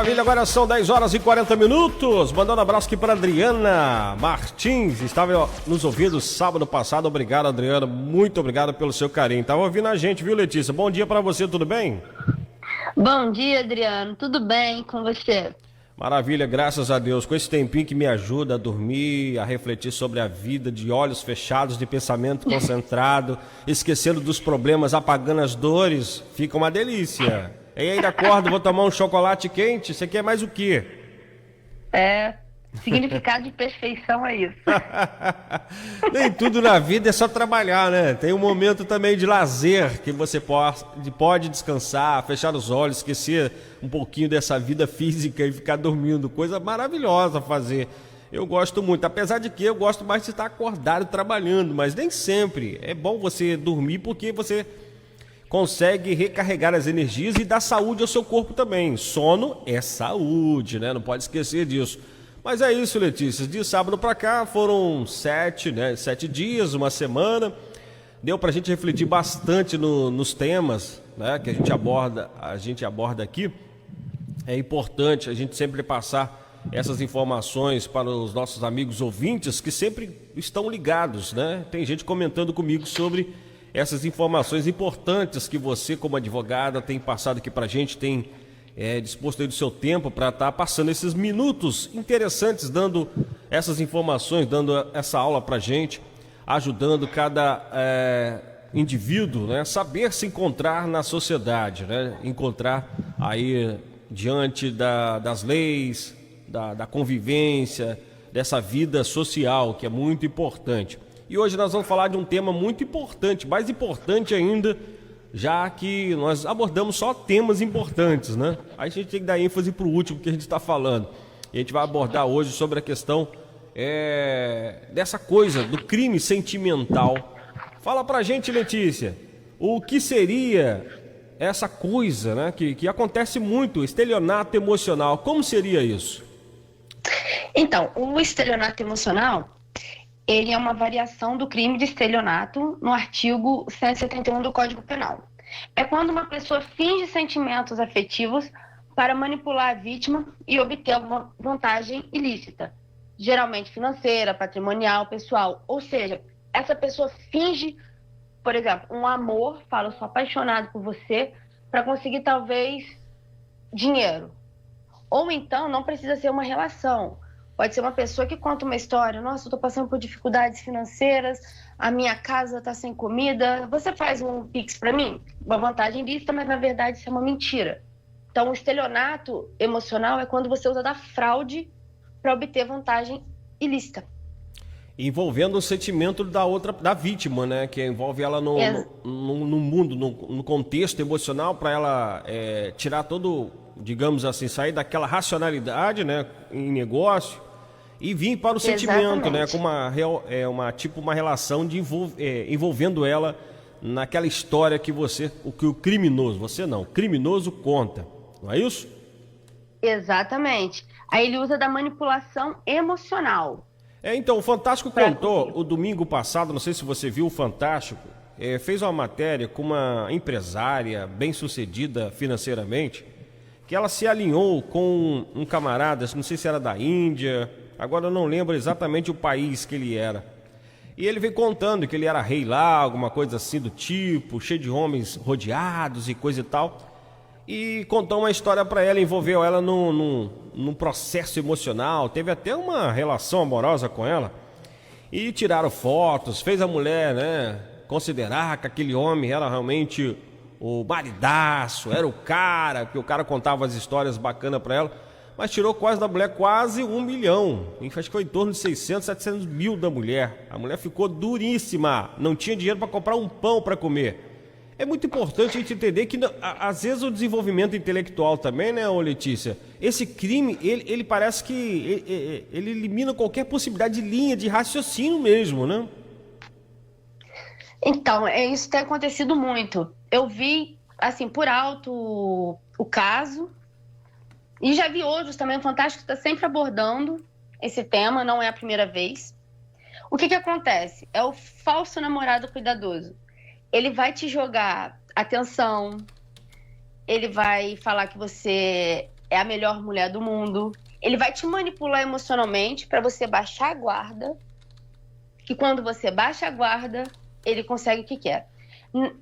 Maravilha, agora são 10 horas e 40 minutos. Mandando um abraço aqui para Adriana Martins, estava nos ouvindo sábado passado. Obrigado, Adriana, muito obrigado pelo seu carinho. Estava ouvindo a gente, viu, Letícia? Bom dia para você, tudo bem? Bom dia, Adriano. Tudo bem com você? Maravilha, graças a Deus. Com esse tempinho que me ajuda a dormir, a refletir sobre a vida, de olhos fechados, de pensamento concentrado, esquecendo dos problemas, apagando as dores, fica uma delícia. E aí, acordo, vou tomar um chocolate quente, você quer mais o quê? Significado de perfeição é isso. Nem tudo na vida é só trabalhar, né? Tem um momento também de lazer que você pode descansar, fechar os olhos, esquecer um pouquinho dessa vida física e ficar dormindo. Coisa maravilhosa fazer. Eu gosto muito, apesar de que eu gosto mais de estar acordado trabalhando, mas nem sempre. É bom você dormir porque você consegue recarregar as energias e dar saúde ao seu corpo também. Sono é saúde, né? Não pode esquecer disso. Mas é isso, Letícia. De sábado para cá foram 7 dias, uma semana. Deu para a gente refletir bastante nos temas, né, que a gente aborda aqui. É importante a gente sempre passar essas informações para os nossos amigos ouvintes que sempre estão ligados, né? Tem gente comentando comigo sobre essas informações importantes que você, como advogada, tem passado aqui para a gente, tem disposto aí do seu tempo para estar passando esses minutos interessantes, dando essas informações, dando essa aula para a gente, ajudando cada indivíduo, né, saber se encontrar na sociedade, né, encontrar aí diante das leis, da convivência, dessa vida social que é muito importante. E hoje nós vamos falar de um tema muito importante, mais importante ainda, já que nós abordamos só temas importantes, né? Aí a gente tem que dar ênfase para o último que a gente está falando. E a gente vai abordar hoje sobre a questão dessa coisa, do crime sentimental. Fala pra gente, Letícia, o que seria essa coisa, né, que acontece muito, estelionato emocional, como seria isso? Então, o estelionato emocional, ele é uma variação do crime de estelionato no artigo 171 do Código Penal. É quando uma pessoa finge sentimentos afetivos para manipular a vítima e obter alguma vantagem ilícita, geralmente financeira, patrimonial, pessoal. Ou seja, essa pessoa finge, por exemplo, um amor, fala, eu sou apaixonado por você, para conseguir talvez dinheiro. Ou então, não precisa ser uma relação. Pode ser uma pessoa que conta uma história. Nossa, eu estou passando por dificuldades financeiras, a minha casa está sem comida. Você faz um Pix para mim? Uma vantagem ilícita, mas na verdade isso é uma mentira. Então, o estelionato emocional é quando você usa da fraude para obter vantagem ilícita. Envolvendo o sentimento da vítima, né? Que envolve ela no mundo, no contexto emocional, para ela tirar todo, digamos assim, sair daquela racionalidade, né, em negócio e vir para o sentimento, né, com uma relação envolvendo ela naquela história que o criminoso, você não, o criminoso conta, não é isso? Exatamente. Aí ele usa da manipulação emocional. Então, o Fantástico contou, o domingo passado, não sei se você viu o Fantástico, fez uma matéria com uma empresária bem-sucedida financeiramente, que ela se alinhou com um camarada, não sei se era da Índia, agora eu não lembro exatamente o país que ele era. E ele veio contando que ele era rei lá, alguma coisa assim do tipo, cheio de homens rodeados e coisa e tal. E contou uma história para ela, envolveu ela num processo emocional, teve até uma relação amorosa com ela. E tiraram fotos, fez a mulher, né, considerar que aquele homem era realmente o maridaço, era o cara, porque o cara contava as histórias bacanas para ela, mas tirou quase da mulher quase 1 milhão, acho que foi em torno de 600, 700 mil da mulher. A mulher ficou duríssima, não tinha dinheiro para comprar um pão para comer. É muito importante a gente entender que, às vezes, o desenvolvimento intelectual também, né, ô Letícia? Esse crime, ele parece que ele elimina qualquer possibilidade de linha de raciocínio mesmo, né? Então, isso tem acontecido muito. Eu vi, assim, por alto o caso, e já vi outros também. O Fantástico está sempre abordando esse tema, não é a primeira vez. O que acontece? É o falso namorado cuidadoso. Ele vai te jogar atenção, ele vai falar que você é a melhor mulher do mundo. Ele vai te manipular emocionalmente para você baixar a guarda, que quando você baixa a guarda, ele consegue o que quer.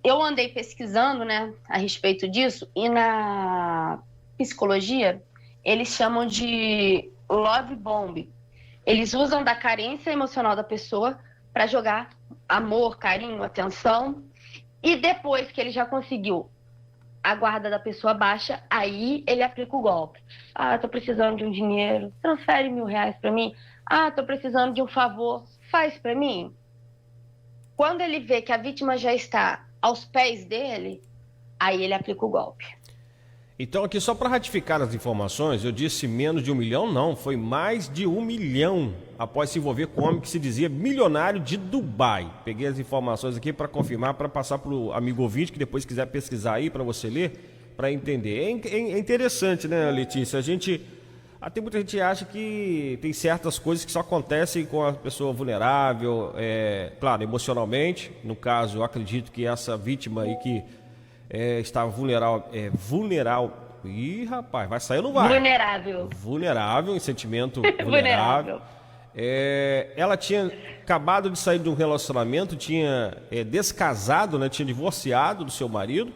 Eu andei pesquisando, né, a respeito disso, e na psicologia, eles chamam de love bomb. Eles usam da carência emocional da pessoa para jogar amor, carinho, atenção, e depois que ele já conseguiu a guarda da pessoa baixa, aí ele aplica o golpe. Ah, tô precisando de um dinheiro, transfere R$1.000 para mim. Ah, tô precisando de um favor, faz para mim. Quando ele vê que a vítima já está aos pés dele, aí ele aplica o golpe. Então aqui só para ratificar as informações, eu disse menos de 1 milhão, não, foi mais de 1 milhão após se envolver com um homem que se dizia milionário de Dubai. Peguei as informações aqui para confirmar, para passar para o amigo ouvinte que depois quiser pesquisar aí para você ler, para entender. É interessante, né, Letícia? Tem muita gente que acha que tem certas coisas que só acontecem com a pessoa vulnerável, claro, emocionalmente. No caso, eu acredito que essa vítima aí que está vulnerável. Ih, rapaz, vai sair ou não vai? Vulnerável, em sentimento vulnerável. Ela tinha acabado de sair de um relacionamento, tinha descasado, né, tinha divorciado do seu marido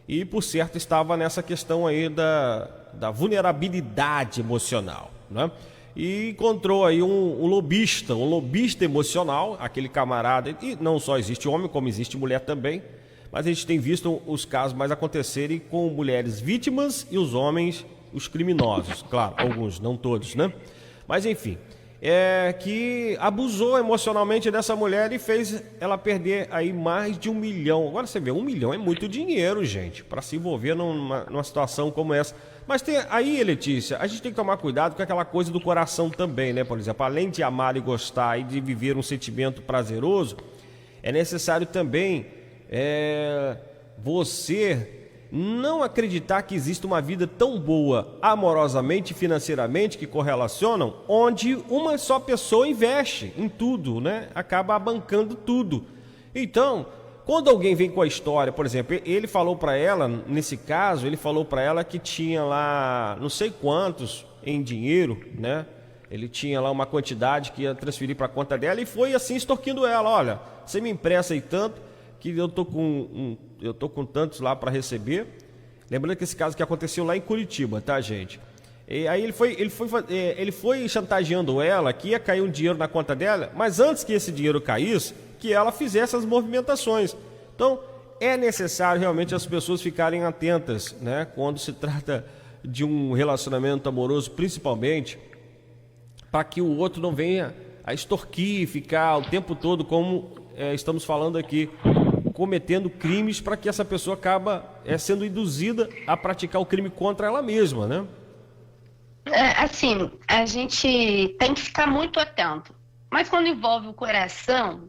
e, por certo, estava nessa questão aí da vulnerabilidade emocional, né? E encontrou aí um lobista emocional, aquele camarada, e não só existe homem, como existe mulher também, mas a gente tem visto os casos mais acontecerem com mulheres vítimas e os homens, os criminosos. Claro, alguns, não todos, né? Mas enfim, que abusou emocionalmente dessa mulher e fez ela perder aí mais de 1 milhão. Agora você vê, 1 milhão é muito dinheiro, gente, para se envolver numa situação como essa. Mas aí, Letícia, a gente tem que tomar cuidado com aquela coisa do coração também, né? Por exemplo, além de amar e gostar e de viver um sentimento prazeroso, é necessário também você não acreditar que existe uma vida tão boa amorosamente e financeiramente que correlacionam, onde uma só pessoa investe em tudo, né? Acaba bancando tudo. Então, quando alguém vem com a história, por exemplo, ele falou para ela, nesse caso, ele falou para ela que tinha lá não sei quantos em dinheiro, né? Ele tinha lá uma quantidade que ia transferir para a conta dela e foi assim extorquindo ela. Olha, você me empresta aí tanto que eu tô com tantos lá para receber. Lembrando que esse caso que aconteceu lá em Curitiba, tá, gente? E aí ele foi chantageando ela que ia cair um dinheiro na conta dela, mas antes que esse dinheiro caísse, que ela fizesse as movimentações. Então, é necessário realmente as pessoas ficarem atentas, né? Quando se trata de um relacionamento amoroso, principalmente, para que o outro não venha a extorquir, ficar o tempo todo, como estamos falando aqui, cometendo crimes, para que essa pessoa acaba sendo induzida a praticar o crime contra ela mesma, né? Assim, a gente tem que ficar muito atento. Mas quando envolve o coração,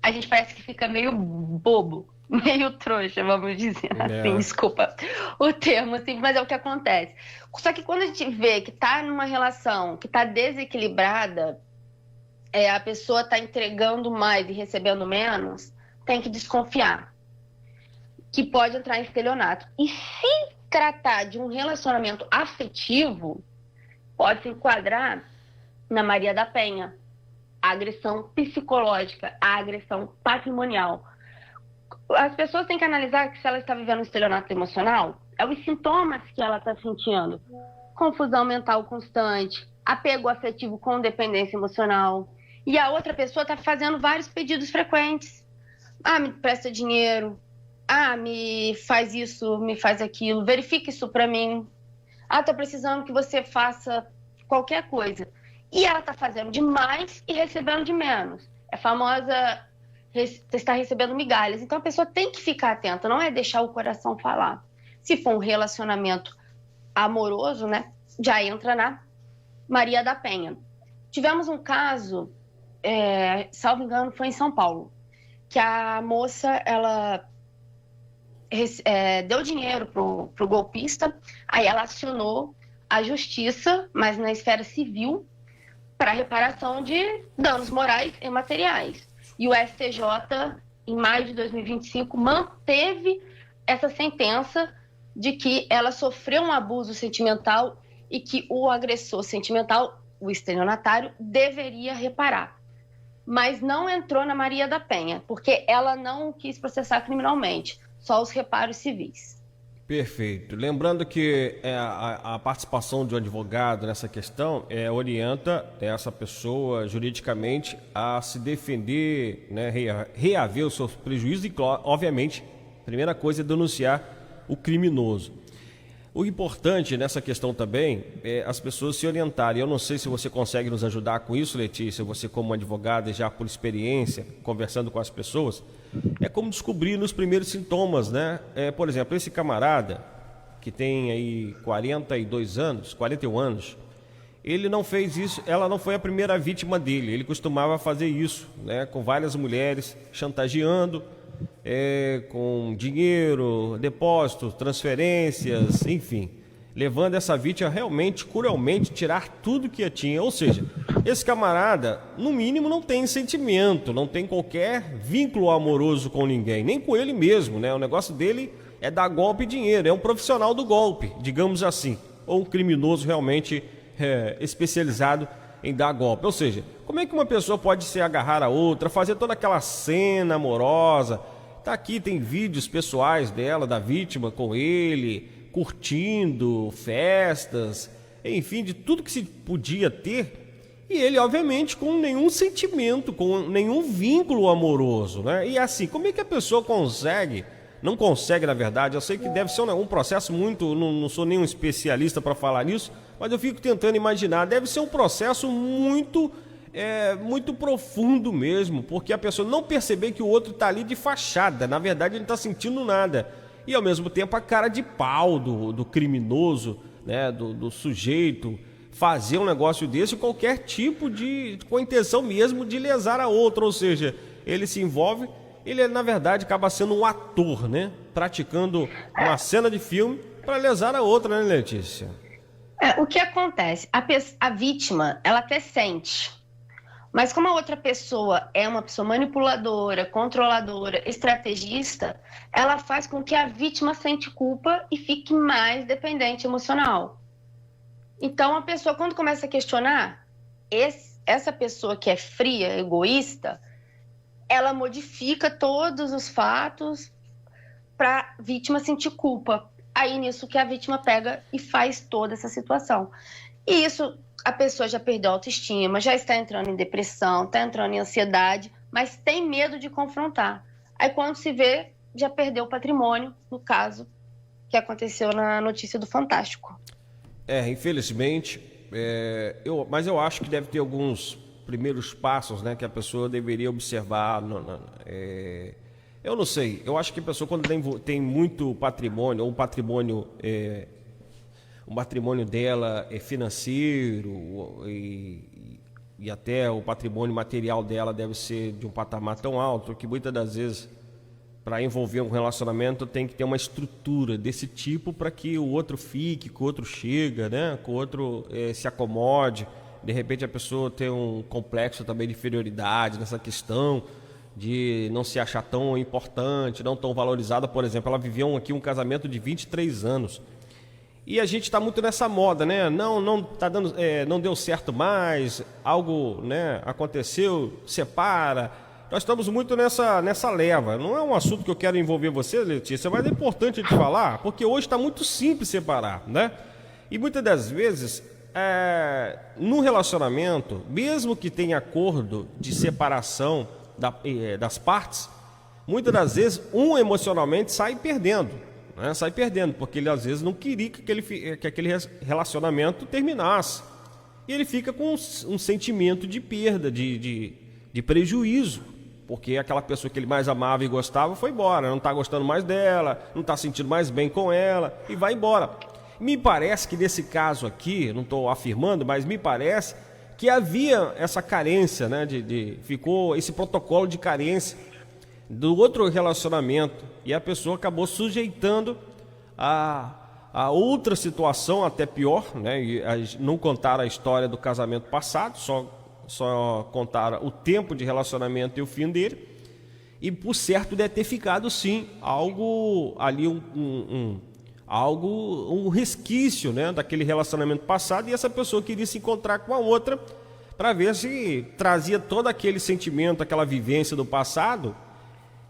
a gente parece que fica meio bobo, meio trouxa, vamos dizer assim, desculpa o termo, assim, mas é o que acontece. Só que quando a gente vê que tá numa relação que tá desequilibrada, a pessoa tá entregando mais e recebendo menos, tem que desconfiar, que pode entrar em estelionato. E se tratar de um relacionamento afetivo, pode se enquadrar na Maria da Penha, a agressão psicológica, a agressão patrimonial. As pessoas têm que analisar que se ela está vivendo um estelionato emocional, é os sintomas que ela está sentindo. Confusão mental constante, apego afetivo com dependência emocional. E a outra pessoa está fazendo vários pedidos frequentes. Ah, me presta dinheiro. Ah, me faz isso, me faz aquilo. Verifica isso para mim. Ah, tô precisando que você faça qualquer coisa. E ela tá fazendo de mais e recebendo de menos. É famosa está recebendo migalhas. Então a pessoa tem que ficar atenta, não é deixar o coração falar. Se for um relacionamento amoroso, né, já entra na Maria da Penha. Tivemos um caso, salvo engano, foi em São Paulo, que a moça, ela deu dinheiro pro golpista, aí ela acionou a justiça, mas na esfera civil, para reparação de danos morais e materiais. E o STJ, em maio de 2025, manteve essa sentença de que ela sofreu um abuso sentimental e que o agressor sentimental, o estelionatário, deveria reparar. Mas não entrou na Maria da Penha, porque ela não quis processar criminalmente, só os reparos civis. Perfeito. Lembrando que a participação de um advogado nessa questão orienta essa pessoa juridicamente a se defender, né, reaver os seus prejuízos e, obviamente, a primeira coisa é denunciar o criminoso. O importante nessa questão também é as pessoas se orientarem. Eu não sei se você consegue nos ajudar com isso, Letícia, você como advogada e já por experiência, conversando com as pessoas, é como descobrir nos primeiros sintomas, né? Por exemplo, esse camarada que tem aí 42 anos, 41 anos, ele não fez isso, ela não foi a primeira vítima dele, ele costumava fazer isso, né, com várias mulheres, chantageando, com dinheiro, depósitos, transferências, enfim, levando essa vítima realmente, cruelmente, tirar tudo que tinha. Ou seja, esse camarada, no mínimo, não tem sentimento, não tem qualquer vínculo amoroso com ninguém, nem com ele mesmo, né? O negócio dele é dar golpe e dinheiro, é um profissional do golpe, digamos assim, ou um criminoso realmente especializado em dar golpe. Ou seja, como é que uma pessoa pode se agarrar a outra, fazer toda aquela cena amorosa? Tá aqui, tem vídeos pessoais dela, da vítima com ele, curtindo, festas, enfim, de tudo que se podia ter. E ele, obviamente, com nenhum sentimento, com nenhum vínculo amoroso, né? E assim, como é que a pessoa consegue? Não consegue, na verdade. Eu sei que deve ser um processo muito... Não sou nenhum especialista para falar nisso, mas eu fico tentando imaginar. Deve ser um processo muito profundo mesmo, porque a pessoa não perceber que o outro está ali de fachada. Na verdade, ele não está sentindo nada. E, ao mesmo tempo, a cara de pau do criminoso, né, do sujeito, fazer um negócio desse, qualquer tipo com a intenção mesmo de lesar a outra. Ou seja, ele se envolve... Ele, na verdade, acaba sendo um ator, né? Praticando uma cena de filme para lesar a outra, né, Letícia? O que acontece? A vítima, ela até sente. Mas como a outra pessoa é uma pessoa manipuladora, controladora, estrategista, ela faz com que a vítima sente culpa e fique mais dependente emocional. Então, a pessoa, quando começa a questionar, essa pessoa que é fria, egoísta, ela modifica todos os fatos para a vítima sentir culpa. Aí nisso que a vítima pega e faz toda essa situação. E isso, a pessoa já perdeu a autoestima, já está entrando em depressão, está entrando em ansiedade, mas tem medo de confrontar. Aí quando se vê, já perdeu o patrimônio, no caso que aconteceu na notícia do Fantástico. Infelizmente, mas eu acho que deve ter alguns primeiros passos, né, que a pessoa deveria observar. Eu não sei, eu acho que a pessoa, quando tem muito patrimônio, ou o patrimônio dela é financeiro e até o patrimônio material dela deve ser de um patamar tão alto que muitas das vezes, para envolver um relacionamento, tem que ter uma estrutura desse tipo para que o outro fique, que o outro chega, né, que o outro se acomode. De repente a pessoa tem um complexo também de inferioridade nessa questão de não se achar tão importante, não tão valorizada. Por exemplo, ela viveu aqui um casamento de 23 anos. E a gente está muito nessa moda, né? Não tá dando, não deu certo mais, algo, né, aconteceu, separa. Nós estamos muito nessa leva. Não é um assunto que eu quero envolver você, Letícia, mas é importante te falar, porque hoje está muito simples separar, né? E muitas das vezes, no relacionamento, mesmo que tenha acordo de separação das partes, muitas das vezes um emocionalmente sai perdendo, né? Sai perdendo, porque ele às vezes não queria que aquele relacionamento terminasse. E ele fica com um sentimento de perda, de prejuízo, porque aquela pessoa que ele mais amava e gostava foi embora, não está gostando mais dela, não está sentindo mais bem com ela e vai embora. Me parece que nesse caso aqui, não estou afirmando, mas me parece que havia essa carência, né? Ficou esse protocolo de carência do outro relacionamento e a pessoa acabou sujeitando a outra situação até pior, né? E não contaram a história do casamento passado, só contaram o tempo de relacionamento e o fim dele. E por certo deve ter ficado sim algo ali, algo, um resquício, né, daquele relacionamento passado, e essa pessoa queria se encontrar com a outra para ver se trazia todo aquele sentimento, aquela vivência do passado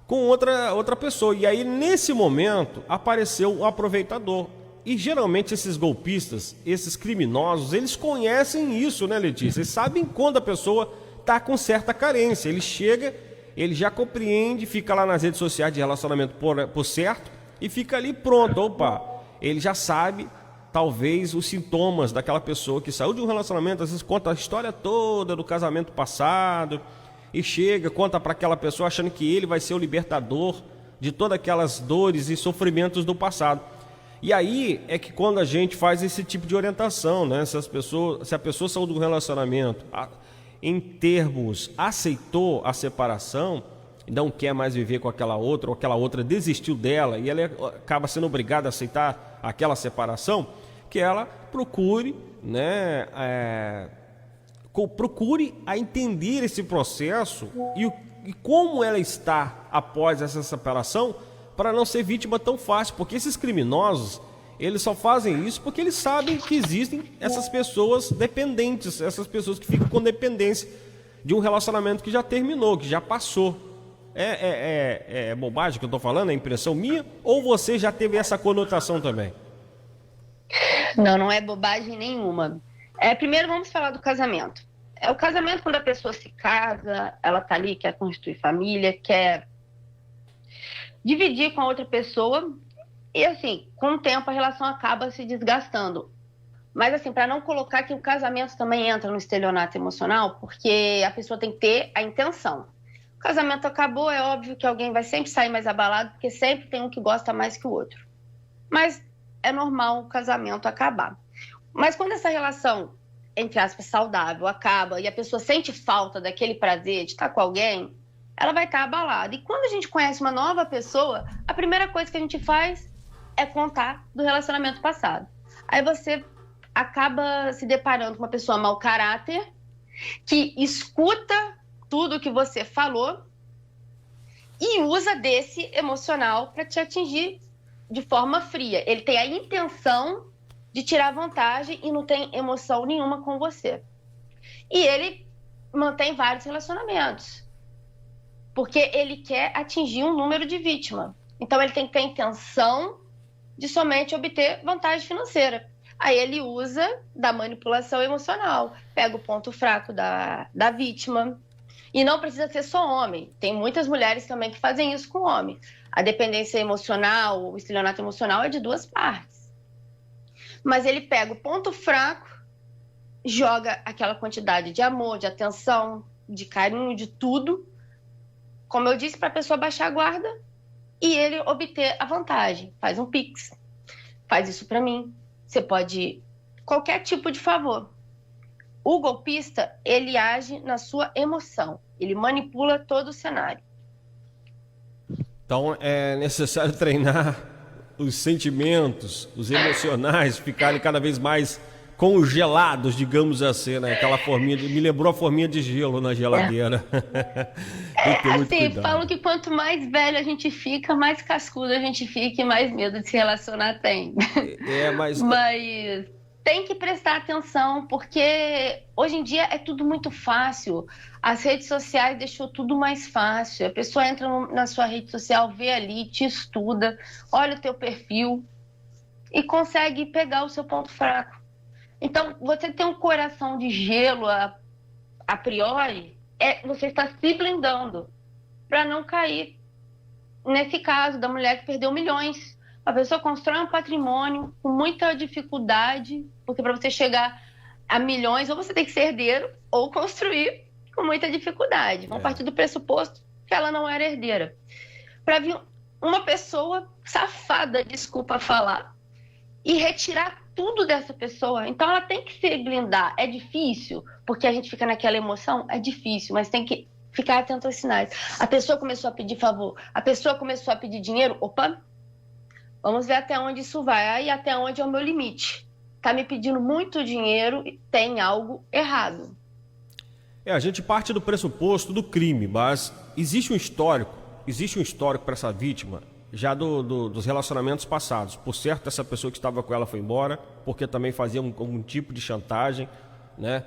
com outra pessoa. E aí, nesse momento, apareceu o aproveitador. E geralmente esses golpistas, esses criminosos, eles conhecem isso, né, Letícia? Eles sabem quando a pessoa está com certa carência. Ele chega, ele já compreende, fica lá nas redes sociais de relacionamento por certo e fica ali pronto. Opa, ele já sabe, talvez, os sintomas daquela pessoa que saiu de um relacionamento, às vezes conta a história toda do casamento passado e chega, conta para aquela pessoa achando que ele vai ser o libertador de todas aquelas dores e sofrimentos do passado. E aí é que quando a gente faz esse tipo de orientação, né? Se a pessoa saiu do relacionamento, em termos, aceitou a separação, não quer mais viver com aquela outra, ou aquela outra desistiu dela, e ela acaba sendo obrigada a aceitar aquela separação, que ela procure, né, procure a entender esse processo e como ela está após essa separação, para não ser vítima tão fácil, porque esses criminosos, eles só fazem isso porque eles sabem que existem essas pessoas dependentes, essas pessoas que ficam com dependência de um relacionamento que já terminou, que já passou. É bobagem que eu estou falando? É impressão minha? Ou você já teve essa conotação também? Não, não é bobagem nenhuma. Primeiro vamos falar do casamento. O casamento, quando a pessoa se casa, ela tá ali, quer constituir família, quer dividir com a outra pessoa, e assim, com o tempo a relação acaba se desgastando. Mas assim, para não colocar que o casamento também entra no estelionato emocional, porque a pessoa tem que ter a intenção. O casamento acabou, é óbvio que alguém vai sempre sair mais abalado, porque sempre tem um que gosta mais que o outro. Mas é normal o casamento acabar. Mas quando essa relação, entre aspas, saudável, acaba e a pessoa sente falta daquele prazer de estar com alguém, ela vai estar abalada. E quando a gente conhece uma nova pessoa, a primeira coisa que a gente faz é contar do relacionamento passado. Aí você acaba se deparando com uma pessoa mau caráter, que escuta tudo que você falou e usa desse emocional para te atingir de forma fria. Ele tem a intenção de tirar vantagem e não tem emoção nenhuma com você. E ele mantém vários relacionamentos, porque ele quer atingir um número de vítima. Então ele tem que ter a intenção de somente obter vantagem financeira. Aí ele usa da manipulação emocional, pega o ponto fraco da vítima. E não precisa ser só homem. Tem muitas mulheres também que fazem isso com homem. A dependência emocional, o estelionato emocional é de duas partes. Mas ele pega o ponto fraco, joga aquela quantidade de amor, de atenção, de carinho, de tudo, como eu disse, para a pessoa baixar a guarda e ele obter a vantagem. Faz um Pix, faz isso para mim. Você pode... qualquer tipo de favor. O golpista, ele age na sua emoção. Ele manipula todo o cenário. Então é necessário treinar os sentimentos, os emocionais, ficarem cada vez mais congelados, digamos assim, né? Aquela forminha, me lembrou a forminha de gelo na geladeira. Tem que ter muito cuidado. Falam que quanto mais velho a gente fica, mais cascudo a gente fica e mais medo de se relacionar tem. Mas tem que prestar atenção, porque hoje em dia é tudo muito fácil. As redes sociais deixou tudo mais fácil. A pessoa entra na sua rede social, vê ali, te estuda, olha o teu perfil e consegue pegar o seu ponto fraco. Então, você ter um coração de gelo a priori, você está se blindando para não cair nesse caso da mulher que perdeu milhões. A pessoa constrói um patrimônio com muita dificuldade, porque para você chegar a milhões, ou você tem que ser herdeiro, ou construir com muita dificuldade. Vamos partir do pressuposto que ela não era herdeira. Para vir uma pessoa safada, desculpa falar, e retirar tudo dessa pessoa. Então ela tem que se blindar. É difícil, porque a gente fica naquela emoção, é difícil, mas tem que ficar atento aos sinais. A pessoa começou a pedir favor, a pessoa começou a pedir dinheiro, opa, vamos ver até onde isso vai, aí até onde é o meu limite. Tá me pedindo muito dinheiro e tem algo errado. A gente parte do pressuposto do crime, mas existe um histórico para essa vítima já dos relacionamentos passados. Por certo, essa pessoa que estava com ela foi embora, porque também fazia um tipo de chantagem, né?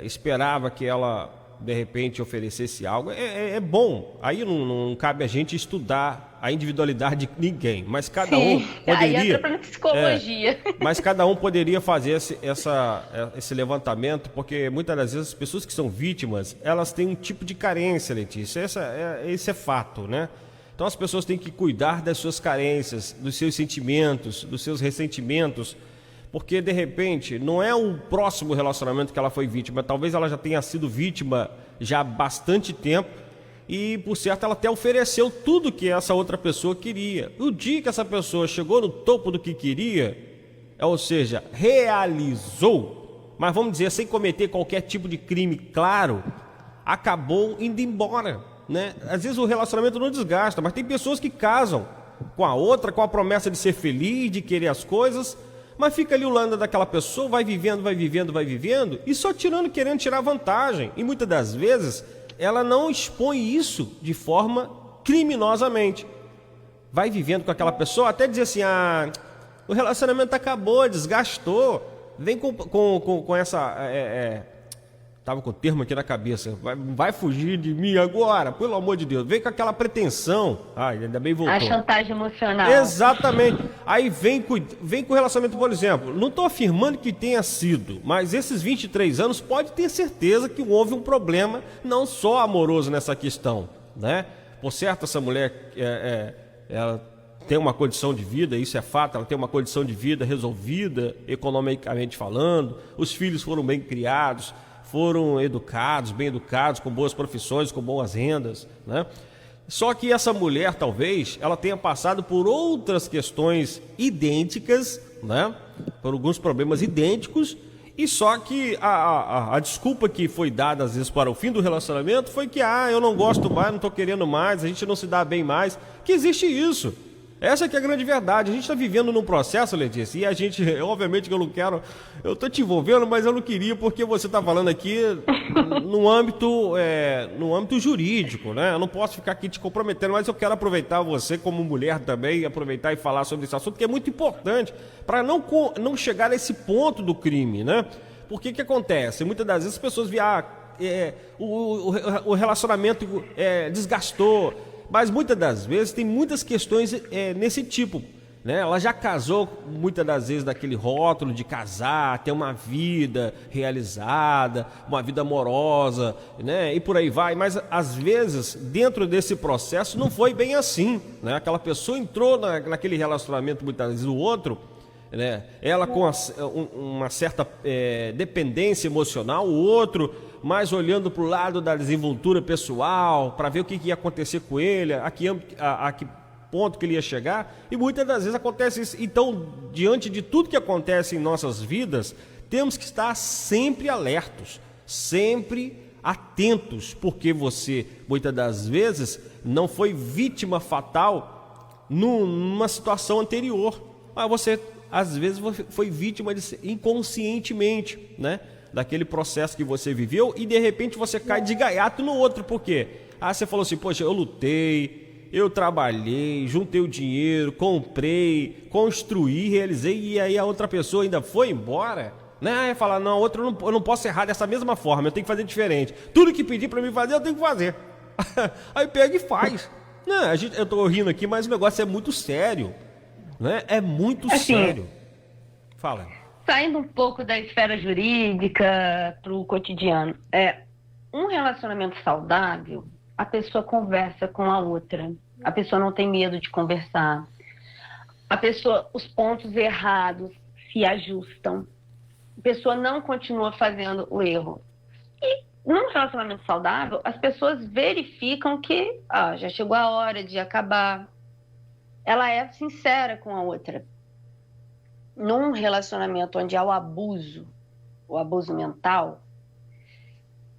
Esperava que ela, de repente, oferecesse algo. É bom, aí não cabe a gente estudar a individualidade de ninguém, mas cada um poderia... Aí entra pra psicologia. Mas cada um poderia fazer esse levantamento, porque muitas das vezes as pessoas que são vítimas, elas têm um tipo de carência, Letícia, esse é fato, né? Então as pessoas têm que cuidar das suas carências, dos seus sentimentos, dos seus ressentimentos, porque de repente não é o próximo relacionamento que ela foi vítima, talvez ela já tenha sido vítima já há bastante tempo e por certo ela até ofereceu tudo que essa outra pessoa queria. O dia que essa pessoa chegou no topo do que queria, ou seja, realizou, mas vamos dizer sem cometer qualquer tipo de crime, claro, acabou indo embora. Né? Às vezes o relacionamento não desgasta, mas tem pessoas que casam com a outra, com a promessa de ser feliz, de querer as coisas, mas fica ali o lado daquela pessoa, vai vivendo, e só querendo tirar vantagem. E muitas das vezes ela não expõe isso de forma criminosamente. Vai vivendo com aquela pessoa, até dizer assim, o relacionamento acabou, desgastou, vem com essa... Tava com o termo aqui na cabeça. Vai fugir de mim agora, pelo amor de Deus. Vem com aquela pretensão. Ainda bem voltou. A chantagem emocional. Exatamente. Aí vem com o relacionamento, por exemplo. Não estou afirmando que tenha sido, mas esses 23 anos pode ter certeza que houve um problema, não só amoroso nessa questão, né? Por certo, essa mulher, ela tem uma condição de vida, isso é fato, ela tem uma condição de vida resolvida, economicamente falando. Os filhos foram bem criados, foram educados, bem educados, com boas profissões, com boas rendas, né? Só que essa mulher, talvez, ela tenha passado por outras questões idênticas, né? Por alguns problemas idênticos, e só que a desculpa que foi dada, às vezes, para o fim do relacionamento foi que, eu não gosto mais, não estou querendo mais, a gente não se dá bem mais, que existe isso. Essa que é a grande verdade. A gente está vivendo num processo, Letícia, e a gente, obviamente que eu não quero, eu estou te envolvendo, mas eu não queria, porque você está falando aqui no âmbito jurídico, né? Eu não posso ficar aqui te comprometendo, mas eu quero aproveitar você como mulher também, aproveitar e falar sobre esse assunto, que é muito importante, para não chegar a esse ponto do crime, né? Porque que acontece? Muitas das vezes as pessoas veem, o relacionamento desgastou, mas muitas das vezes tem muitas questões nesse tipo, né? Ela já casou muitas das vezes daquele rótulo de casar, ter uma vida realizada, uma vida amorosa, né? E por aí vai, mas às vezes dentro desse processo não foi bem assim, né? Aquela pessoa entrou naquele relacionamento muitas vezes o outro, né? Ela com uma certa dependência emocional, o outro mais olhando para o lado da desenvoltura pessoal, para ver o que ia acontecer com ele, a que ponto que ele ia chegar, e muitas das vezes acontece isso. Então, diante de tudo que acontece em nossas vidas, temos que estar sempre alertos, sempre atentos, porque você, muitas das vezes, não foi vítima fatal numa situação anterior, mas você, às vezes, foi vítima inconscientemente, né? Daquele processo que você viveu, e de repente você cai de gaiato no outro. Por quê? Você falou assim, poxa, eu lutei, eu trabalhei, juntei o dinheiro, comprei, construí, realizei, e aí a outra pessoa ainda foi embora, né? Aí fala, não, eu não posso errar dessa mesma forma, eu tenho que fazer diferente. Tudo que pedir para mim fazer, eu tenho que fazer. Aí pega e faz. Não, eu tô rindo aqui, mas o negócio é muito sério, né? É muito sério. Fala. Saindo um pouco da esfera jurídica para o cotidiano, um relacionamento saudável, a pessoa conversa com a outra, a pessoa não tem medo de conversar, os pontos errados se ajustam, a pessoa não continua fazendo o erro. E num relacionamento saudável, as pessoas verificam que já chegou a hora de acabar, ela é sincera com a outra. Num relacionamento onde há o abuso mental,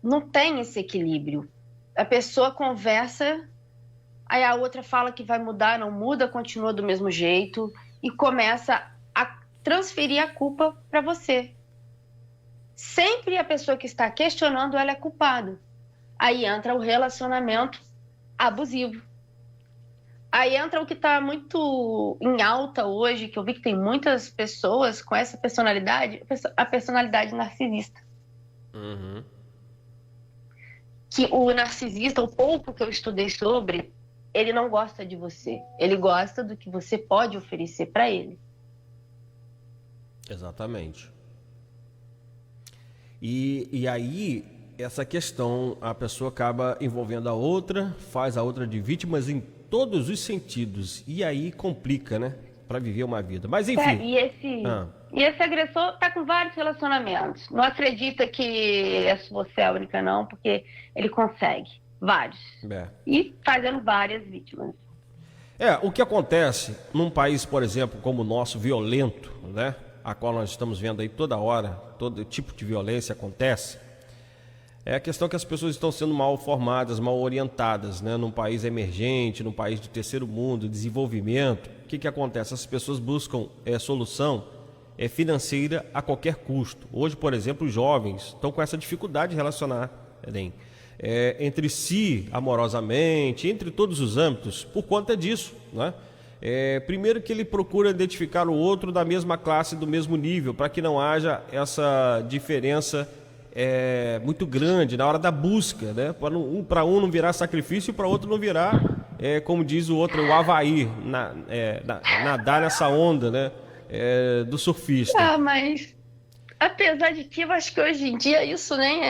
não tem esse equilíbrio. A pessoa conversa, aí a outra fala que vai mudar, não muda, continua do mesmo jeito e começa a transferir a culpa para você. Sempre a pessoa que está questionando, ela é culpada. Aí entra o relacionamento abusivo. Aí entra o que está muito em alta hoje, que eu vi que tem muitas pessoas com essa personalidade, a personalidade narcisista. Uhum. Que o narcisista, o pouco que eu estudei sobre, ele não gosta de você. Ele gosta do que você pode oferecer para ele. Exatamente. E aí, essa questão, a pessoa acaba envolvendo a outra, faz a outra de vítimas em todos os sentidos. E aí complica, né? Para viver uma vida. Mas enfim. E esse agressor tá com vários relacionamentos. Não acredita que você é a única, não, porque ele consegue. Vários. E fazendo várias vítimas. O que acontece num país, por exemplo, como o nosso, violento, né? A qual nós estamos vendo aí toda hora, todo tipo de violência acontece, é a questão que as pessoas estão sendo mal formadas, mal orientadas, né? Num país emergente, num país de terceiro mundo, desenvolvimento. O que acontece? As pessoas buscam solução financeira a qualquer custo. Hoje, por exemplo, os jovens estão com essa dificuldade de relacionar entre si, amorosamente, entre todos os âmbitos, por conta disso, né? Primeiro que ele procura identificar o outro da mesma classe, do mesmo nível, para que não haja essa diferença muito grande na hora da busca, né? Para um não virar sacrifício e para outro não virar, como diz o outro, o Havaí, nadar nessa onda, né? Do surfista. Mas apesar de que eu acho que hoje em dia isso nem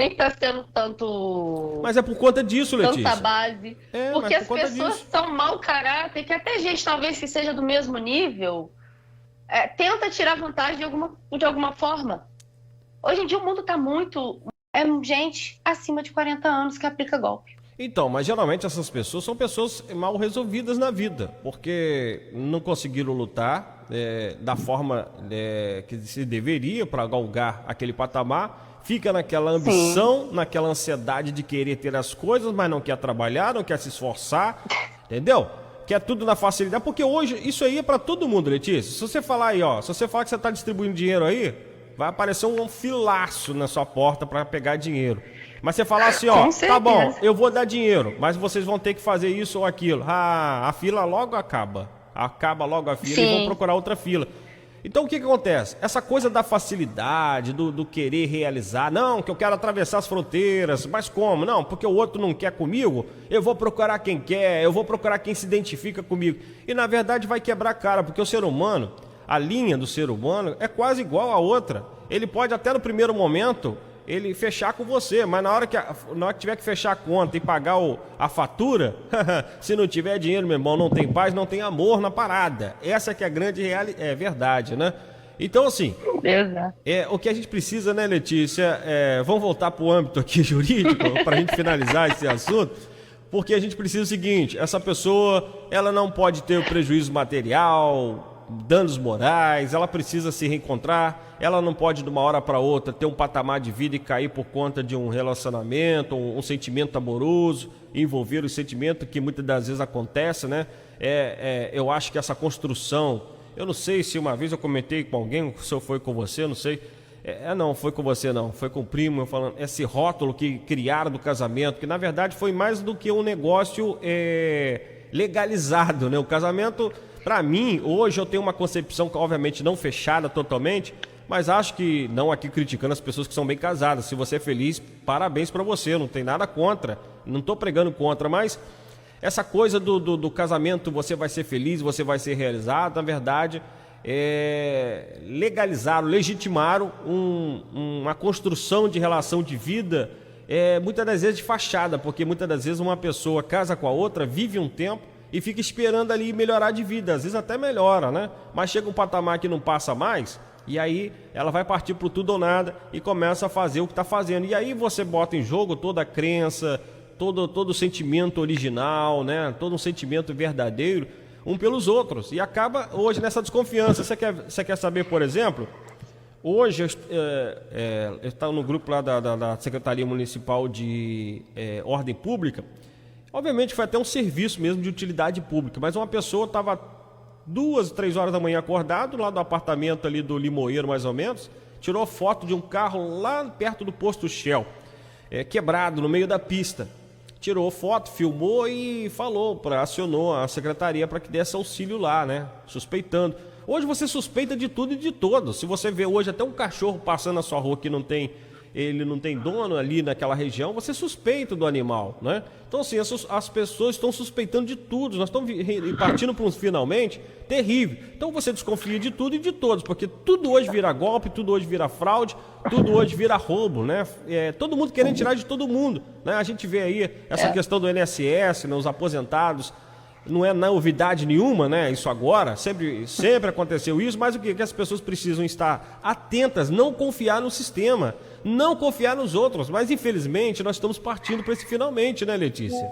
está sendo tanto. Mas é por conta disso, Letícia. Tanta base. Porque as pessoas são mau caráter, que até gente talvez que seja do mesmo nível tenta tirar vantagem de alguma forma. Hoje em dia o mundo está muito... gente acima de 40 anos que aplica golpe. Então, mas geralmente essas pessoas são pessoas mal resolvidas na vida, porque não conseguiram lutar da forma que se deveria para galgar aquele patamar, fica naquela ambição, naquela ansiedade de querer ter as coisas, mas não quer trabalhar, não quer se esforçar, entendeu? Quer tudo na facilidade, porque hoje isso aí é para todo mundo, Letícia. Se você falar aí, se você falar que você está distribuindo dinheiro aí, vai aparecer um filaço na sua porta para pegar dinheiro. Mas você falar assim, tá bom, eu vou dar dinheiro, mas vocês vão ter que fazer isso ou aquilo. A fila logo acaba. Acaba logo a fila. Sim. E vão procurar outra fila. Então o que acontece? Essa coisa da facilidade, do querer realizar. Não, que eu quero atravessar as fronteiras. Mas como? Não, porque o outro não quer comigo. Eu vou procurar quem quer, eu vou procurar quem se identifica comigo. E na verdade vai quebrar a cara, porque o ser humano... A linha do ser humano é quase igual a outra. Ele pode até no primeiro momento ele fechar com você, mas na hora que tiver que fechar a conta e pagar a fatura, se não tiver dinheiro, meu irmão, não tem paz, não tem amor na parada. Essa que é a grande verdade, né? Então, assim, o que a gente precisa, né, Letícia, vamos voltar para o âmbito aqui jurídico, para a gente finalizar esse assunto, porque a gente precisa o seguinte, essa pessoa, ela não pode ter o prejuízo material, danos morais, ela precisa se reencontrar, ela não pode de uma hora para outra ter um patamar de vida e cair por conta de um relacionamento, um sentimento amoroso, envolver o sentimento que muitas das vezes acontece, né? Eu acho que essa construção, eu não sei se uma vez eu comentei com alguém, se foi com você, eu não sei, não, foi com você não, foi com o primo, eu falando, esse rótulo que criaram do casamento, que na verdade foi mais do que um negócio legalizado, né? O casamento... Para mim, hoje eu tenho uma concepção que obviamente não fechada totalmente, mas acho que, não aqui criticando as pessoas que são bem casadas, se você é feliz, parabéns para você, não tem nada contra, não estou pregando contra, mas essa coisa do casamento, você vai ser feliz, você vai ser realizado, na verdade, legalizaram, legitimaram uma construção de relação de vida, muitas das vezes de fachada, porque muitas das vezes uma pessoa casa com a outra, vive um tempo, e fica esperando ali melhorar de vida, às vezes até melhora, né? Mas chega um patamar que não passa mais, e aí ela vai partir pro tudo ou nada e começa a fazer o que está fazendo. E aí você bota em jogo toda a crença, todo o sentimento original, né? Todo um sentimento verdadeiro um pelos outros. E acaba hoje nessa desconfiança. Você quer saber, por exemplo, hoje eu estou no grupo lá da Secretaria Municipal de Ordem Pública. Obviamente foi até um serviço mesmo de utilidade pública, mas uma pessoa estava 2, 3 horas da manhã acordado, lá do apartamento ali do Limoeiro mais ou menos, tirou foto de um carro lá perto do posto Shell, quebrado no meio da pista. tirou foto, filmou e falou, acionou a secretaria para que desse auxílio lá, né? Suspeitando. Hoje você suspeita de tudo e de todos. Se você vê hoje até um cachorro passando na sua rua que ele não tem dono ali naquela região, você suspeita do animal, né? Então, assim, as pessoas estão suspeitando de tudo. Nós estamos partindo para um finalmente terrível. Então, você desconfia de tudo e de todos, porque tudo hoje vira golpe, tudo hoje vira fraude, tudo hoje vira roubo, né? Todo mundo querendo tirar de todo mundo, né? A gente vê aí essa questão do INSS, né? Os aposentados. Não é novidade nenhuma, né? Isso agora, sempre aconteceu isso, mas o que as pessoas precisam estar atentas, não confiar no sistema, não confiar nos outros. Mas infelizmente nós estamos partindo para esse finalmente, né, Letícia?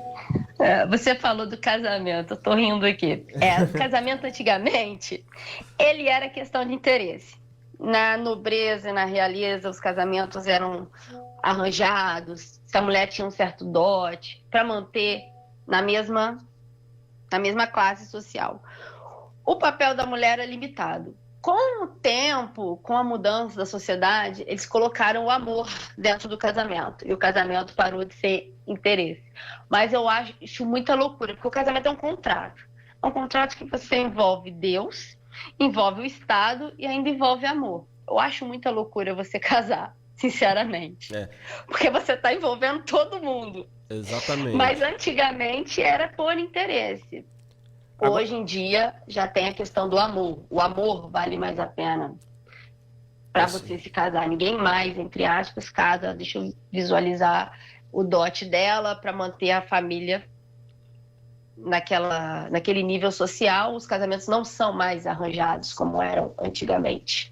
Você falou do casamento, eu tô rindo aqui. O casamento antigamente, ele era questão de interesse. Na nobreza e na realeza, os casamentos eram arranjados, se a mulher tinha um certo dote, para manter na mesma classe social. O papel da mulher é limitado. Com o tempo, com a mudança da sociedade, eles colocaram o amor dentro do casamento. E o casamento parou de ser interesse. Mas eu acho muita loucura, porque o casamento é um contrato. É um contrato que você envolve Deus, envolve o Estado e ainda envolve amor. Eu acho muita loucura você casar, sinceramente. Porque você está envolvendo todo mundo. Exatamente. Mas antigamente era por interesse. Hoje em dia já tem a questão do amor. O amor vale mais a pena para você se casar. Ninguém mais, entre aspas, casa. Deixa eu visualizar o dote dela para manter a família naquele nível social. Os casamentos não são mais arranjados como eram antigamente.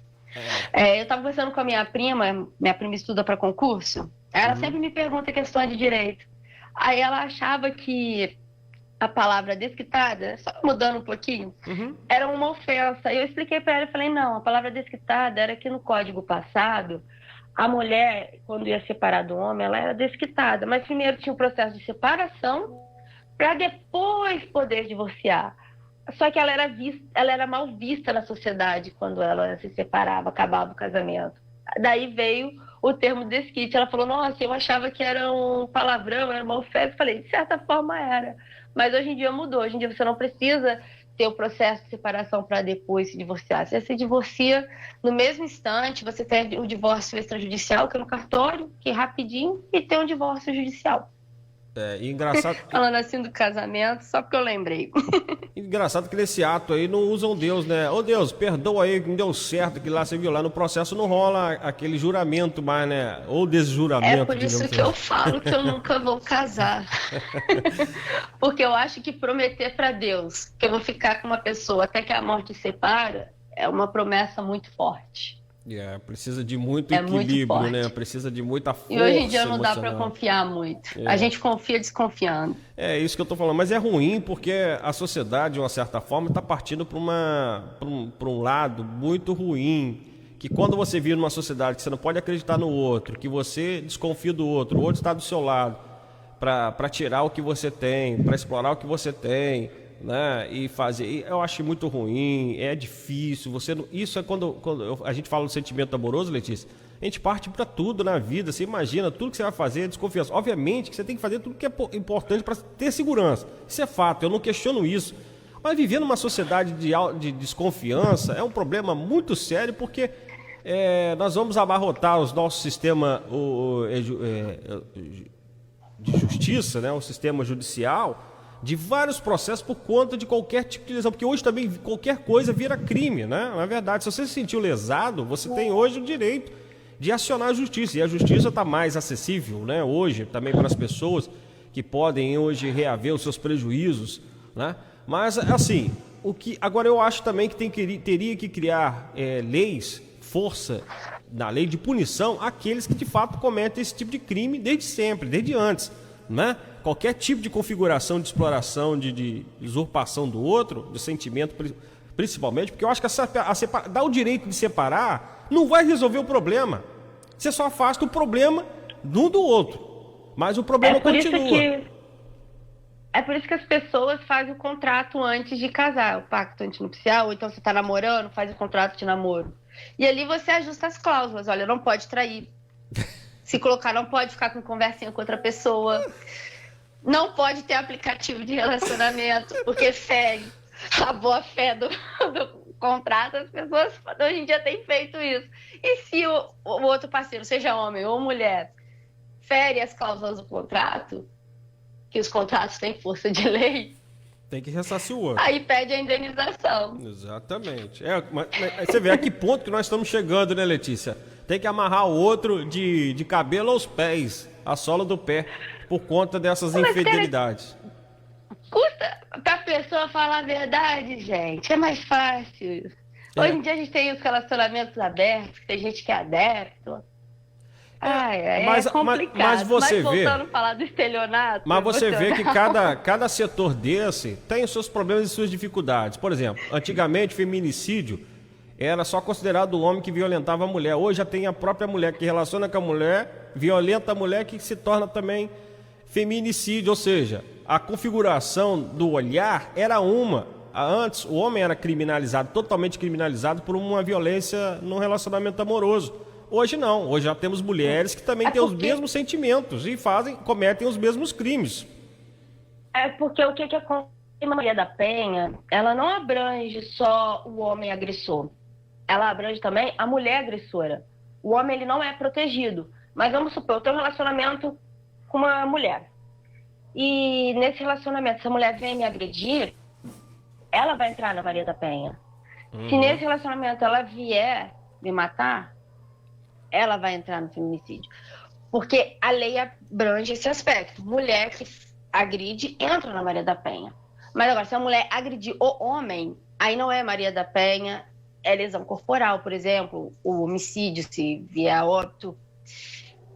Eu estava conversando com a minha prima estuda para concurso. Ela sempre me pergunta questões de direito. Aí ela achava que a palavra desquitada, só mudando um pouquinho, era uma ofensa. Eu expliquei para ela, falei, não, a palavra desquitada era que no Código passado, a mulher, quando ia separar do homem, ela era desquitada. Mas primeiro tinha o processo de separação, para depois poder divorciar. Só que ela era mal vista na sociedade quando ela se separava, acabava o casamento. Daí veio o termo desquite. Ela falou, nossa, eu achava que era um palavrão, era uma ofensa. Eu falei, de certa forma era. Mas hoje em dia mudou. Hoje em dia você não precisa ter o processo de separação para depois se divorciar. Você se divorcia no mesmo instante, você tem o divórcio extrajudicial, que é no cartório, que é rapidinho, e tem um divórcio judicial. Engraçado. Falando assim do casamento, só porque eu lembrei. Engraçado que nesse ato aí não usam Deus, né? Ô Deus, perdoa aí que não deu certo, que lá você viu, lá no processo não rola aquele juramento mais, né? Ou desjuramento. É por isso que eu falo que eu nunca vou casar. Porque eu acho que prometer para Deus que eu vou ficar com uma pessoa até que a morte separa é uma promessa muito forte. Precisa de muito equilíbrio, né? Precisa de muita força. E hoje em dia não dá para confiar muito. A gente confia desconfiando. É isso que eu tô falando. Mas é ruim porque a sociedade, de uma certa forma, está partindo para um lado muito ruim. Que quando você vive numa sociedade que você não pode acreditar no outro, que você desconfia do outro, o outro está do seu lado para tirar o que você tem, para explorar o que você tem, né? E fazer, eu acho muito ruim, é difícil. Isso é quando a gente fala do sentimento amoroso, Letícia. A gente parte para tudo na vida. Você imagina tudo que você vai fazer, desconfiança. Obviamente que você tem que fazer tudo que é importante para ter segurança. Isso é fato, eu não questiono isso. Mas viver numa sociedade de desconfiança é um problema muito sério, porque nós vamos abarrotar o nosso sistema de justiça, né? O sistema judicial, de vários processos por conta de qualquer tipo de lesão, porque hoje também qualquer coisa vira crime, né? Na verdade, se você se sentiu lesado, você tem hoje o direito de acionar a justiça, e a justiça está mais acessível, né? Hoje também para as pessoas que podem hoje reaver os seus prejuízos, né? Mas assim, agora eu acho também que teria que criar leis, força na lei de punição àqueles que de fato cometem esse tipo de crime desde sempre, desde antes, né? Qualquer tipo de configuração de exploração, de usurpação do outro, de sentimento principalmente, porque eu acho que dar o direito de separar não vai resolver o problema. Você só afasta o problema um do outro, mas o problema continua. É por isso que as pessoas fazem o contrato antes de casar, o pacto antinupcial, ou então você está namorando, faz o contrato de namoro. E ali você ajusta as cláusulas, olha, não pode trair. Se colocar, não pode ficar com conversinha com outra pessoa. Não pode ter aplicativo de relacionamento, porque fere a boa-fé do contrato. As pessoas hoje em dia têm feito isso. E se o outro parceiro, seja homem ou mulher, fere as cláusulas do contrato, que os contratos têm força de lei, tem que ressarcir o outro. aí pede a indenização. Exatamente. Mas você vê a que ponto que nós estamos chegando, né, Letícia? Tem que amarrar o outro de cabelo aos pés, a sola do pé, por conta dessas infidelidades. Custa pra pessoa falar a verdade, gente. É mais fácil. Hoje em dia a gente tem os relacionamentos abertos, tem gente que é adepto. É complicado. Mas você vê, voltando a falar do estelionato... Mas você vê que cada setor desse tem os seus problemas e suas dificuldades. Por exemplo, antigamente feminicídio era só considerado o homem que violentava a mulher. Hoje já tem a própria mulher que relaciona com a mulher, violenta a mulher, que se torna também feminicídio. Ou seja, a configuração do olhar era uma. Antes, o homem era criminalizado, totalmente criminalizado por uma violência no relacionamento amoroso. Hoje não, hoje já temos mulheres que também têm os mesmos sentimentos e cometem os mesmos crimes. É porque o que acontece na Maria da Penha, ela não abrange só o homem agressor, ela abrange também a mulher agressora. O homem, ele não é protegido, mas vamos supor, eu tenho um relacionamento com uma mulher, e nesse relacionamento, se a mulher vem me agredir, ela vai entrar na Maria da Penha. Se nesse relacionamento ela vier me matar, ela vai entrar no feminicídio. Porque a lei abrange esse aspecto. Mulher que agride entra na Maria da Penha. Mas agora, se a mulher agredir o homem, aí não é Maria da Penha, é lesão corporal, por exemplo, o homicídio, se vier a óbito.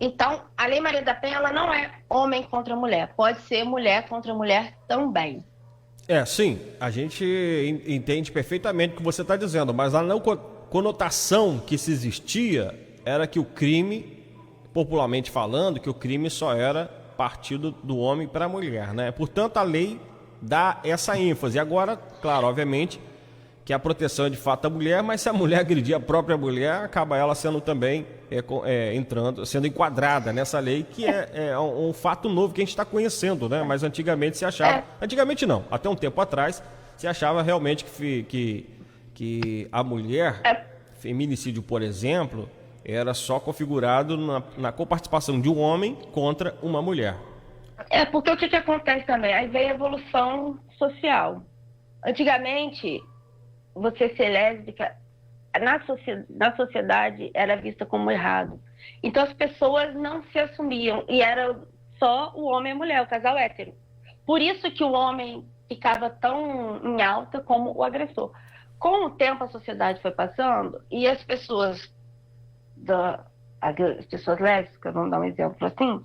Então, a lei Maria da Penha, ela não é homem contra mulher. Pode ser mulher contra mulher também. Sim, a gente entende perfeitamente o que você está dizendo, mas a não conotação que se existia era que o crime, popularmente falando, que o crime só era partido do homem para a mulher, né? Portanto, a lei dá essa ênfase. Agora, claro, obviamente, que a proteção é de fato da mulher, mas se a mulher agredir a própria mulher, acaba ela sendo também sendo enquadrada nessa lei, que é um fato novo que a gente está conhecendo, né? Mas antigamente se achava, antigamente não, até um tempo atrás, se achava realmente que a mulher, feminicídio, por exemplo, era só configurado na coparticipação de um homem contra uma mulher. Porque o que acontece também? Aí vem a evolução social. Antigamente, você ser lésbica, na sociedade, era vista como errado. Então, as pessoas não se assumiam. E era só o homem e a mulher, o casal hétero. Por isso que o homem ficava tão em alta como o agressor. Com o tempo, a sociedade foi passando e as pessoas lésbicas, vamos dar um exemplo assim,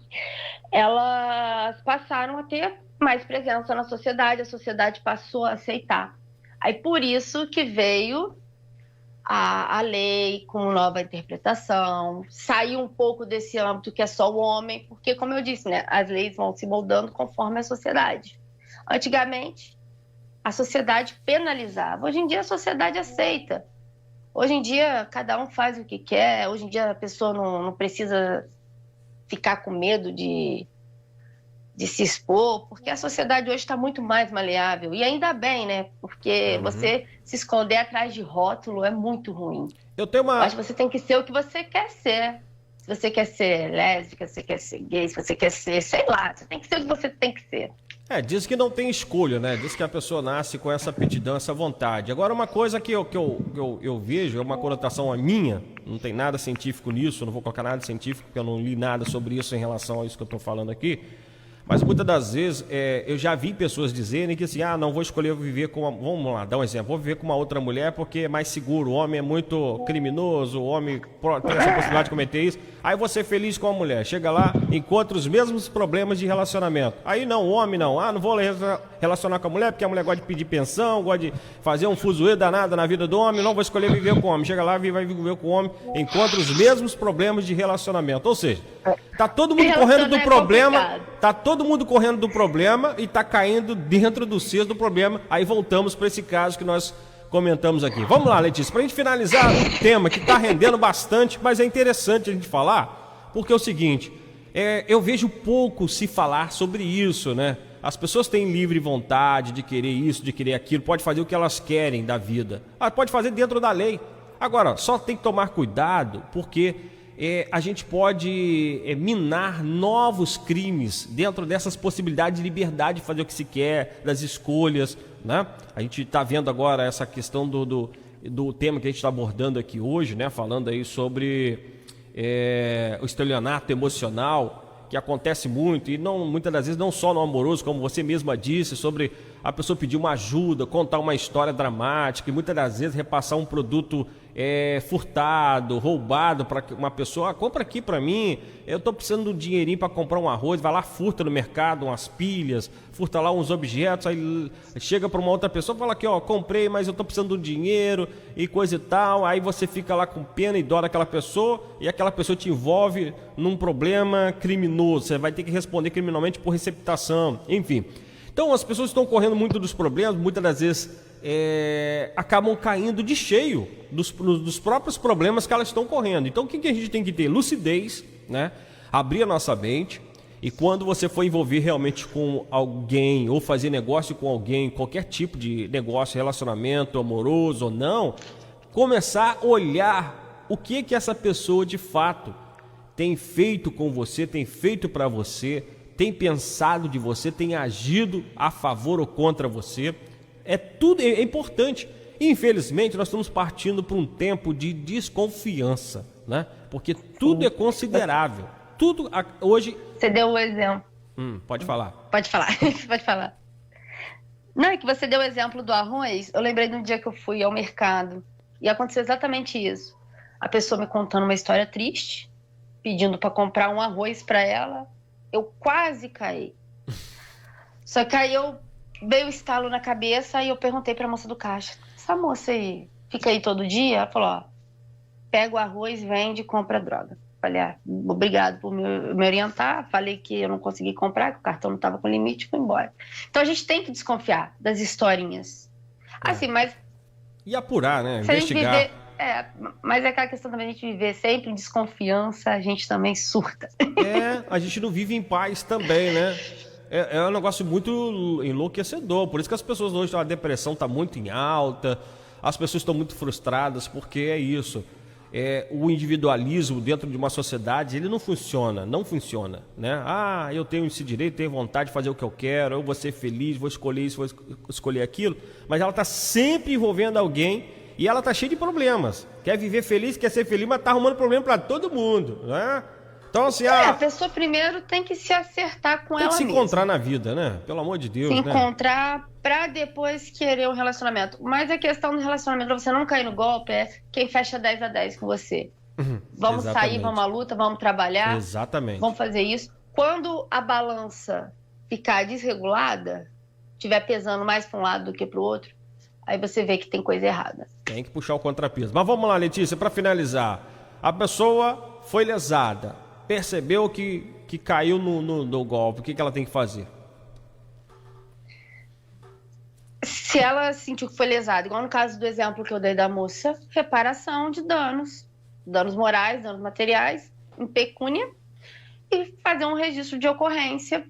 elas passaram a ter mais presença na sociedade, a sociedade passou a aceitar. Aí por isso que veio a lei com nova interpretação, saiu um pouco desse âmbito que é só o homem, porque, como eu disse, né, as leis vão se moldando conforme a sociedade. Antigamente, a sociedade penalizava, hoje em dia a sociedade aceita. Hoje em dia, cada um faz o que quer. Hoje em dia, a pessoa não precisa ficar com medo de se expor, porque a sociedade hoje está muito mais maleável. E ainda bem, né? Porque você se esconder atrás de rótulo é muito ruim. Eu acho que você tem que ser o que você quer ser. Se você quer ser lésbica, se você quer ser gay, se você quer ser, sei lá, você tem que ser o que você tem que ser. Diz que não tem escolha, né? Diz que a pessoa nasce com essa aptidão, essa vontade. Agora, uma coisa que eu vejo, é uma conotação minha, não tem nada científico nisso, não vou colocar nada científico, porque eu não li nada sobre isso em relação a isso que eu estou falando aqui, mas muitas das vezes eu já vi pessoas dizerem que assim, não vou escolher viver com vamos lá, dar um exemplo, vou viver com uma outra mulher porque é mais seguro, o homem é muito criminoso, o homem tem essa possibilidade de cometer isso, aí vou ser feliz com a mulher, chega lá, encontra os mesmos problemas de relacionamento, aí não, o homem não vou relacionar com a mulher porque a mulher gosta de pedir pensão, gosta de fazer um fuzuê danado na vida do homem, não vou escolher viver com o homem, chega lá, vai viver com o homem, encontra os mesmos problemas de relacionamento, ou seja, tá todo mundo correndo do problema, e tá caindo dentro do cesto do problema. Aí voltamos para esse caso que nós comentamos aqui. Vamos lá, Letícia, para a gente finalizar o tema que está rendendo bastante, mas é interessante a gente falar, porque é o seguinte, eu vejo pouco se falar sobre isso, né? As pessoas têm livre vontade de querer isso, de querer aquilo, pode fazer o que elas querem da vida. Pode fazer dentro da lei. Agora, só tem que tomar cuidado, porque a gente pode minar novos crimes dentro dessas possibilidades de liberdade de fazer o que se quer, das escolhas, né? A gente está vendo agora essa questão do tema que a gente está abordando aqui hoje, né? Falando aí sobre o estelionato emocional, que acontece muito, e muitas das vezes não só no amoroso, como você mesma disse, sobre a pessoa pedir uma ajuda, contar uma história dramática, e muitas das vezes repassar um produto furtado, roubado para uma pessoa. Compra aqui para mim, eu estou precisando de um dinheirinho para comprar um arroz, vai lá, furta no mercado umas pilhas, furta lá uns objetos, aí chega para uma outra pessoa e fala aqui, comprei, mas eu estou precisando de um dinheiro e coisa e tal. Aí você fica lá com pena e dó daquela pessoa, e aquela pessoa te envolve num problema criminoso, você vai ter que responder criminalmente por receptação, enfim. Então as pessoas estão correndo muito dos problemas, muitas das vezes acabam caindo de cheio dos próprios problemas que elas estão correndo. Então o que a gente tem que ter? Lucidez, né? Abrir a nossa mente, e quando você for envolver realmente com alguém ou fazer negócio com alguém, qualquer tipo de negócio, relacionamento amoroso ou não, começar a olhar o que essa pessoa de fato tem feito com você, tem feito para você, tem pensado de você, tem agido a favor ou contra você. Tudo é importante. Infelizmente, nós estamos partindo para um tempo de desconfiança, né? Porque tudo é considerável. Tudo hoje... Você deu o exemplo. Pode falar. Pode falar, pode falar. Não, é que você deu o exemplo do arroz. Eu lembrei de um dia que eu fui ao mercado e aconteceu exatamente isso. A pessoa me contando uma história triste, pedindo para comprar um arroz para ela. Eu quase caí. Só que aí veio o estalo na cabeça e eu perguntei para a moça do caixa: essa moça aí fica aí todo dia? Ela falou: pega o arroz, vende e compra droga. Falei: obrigado por me orientar. Falei que eu não consegui comprar, que o cartão não estava com limite, e fui embora. Então a gente tem que desconfiar das historinhas. Assim, mas... E apurar, né? Investigar. Mas é aquela questão também de a gente viver sempre em desconfiança, a gente também surta. A gente não vive em paz também, né? É um negócio muito enlouquecedor. Por isso que as pessoas hoje, a depressão está muito em alta, as pessoas estão muito frustradas, porque é isso. O individualismo dentro de uma sociedade, ele não funciona, né? Eu tenho esse direito, tenho vontade de fazer o que eu quero, eu vou ser feliz, vou escolher isso, vou escolher aquilo, mas ela está sempre envolvendo alguém e ela está cheia de problemas. Quer viver feliz, quer ser feliz, mas está arrumando problema para todo mundo, né? Então, assim, a pessoa primeiro tem que se acertar com ela mesma. Tem que se encontrar na vida, né? Pelo amor de Deus, se né? encontrar pra depois querer um relacionamento. Mas a questão do relacionamento, pra você não cair no golpe, é quem fecha 10 a 10 com você. Vamos sair, vamos à luta, vamos trabalhar. Exatamente. Vamos fazer isso. Quando a balança ficar desregulada, estiver pesando mais para um lado do que para o outro, aí você vê que tem coisa errada. Tem que puxar o contrapeso. Mas vamos lá, Letícia, para finalizar. A pessoa foi lesada, percebeu que caiu no golpe, o que ela tem que fazer? Se ela sentiu que foi lesada, igual no caso do exemplo que eu dei da moça, reparação de danos morais, danos materiais, em pecúnia, e fazer um registro de ocorrência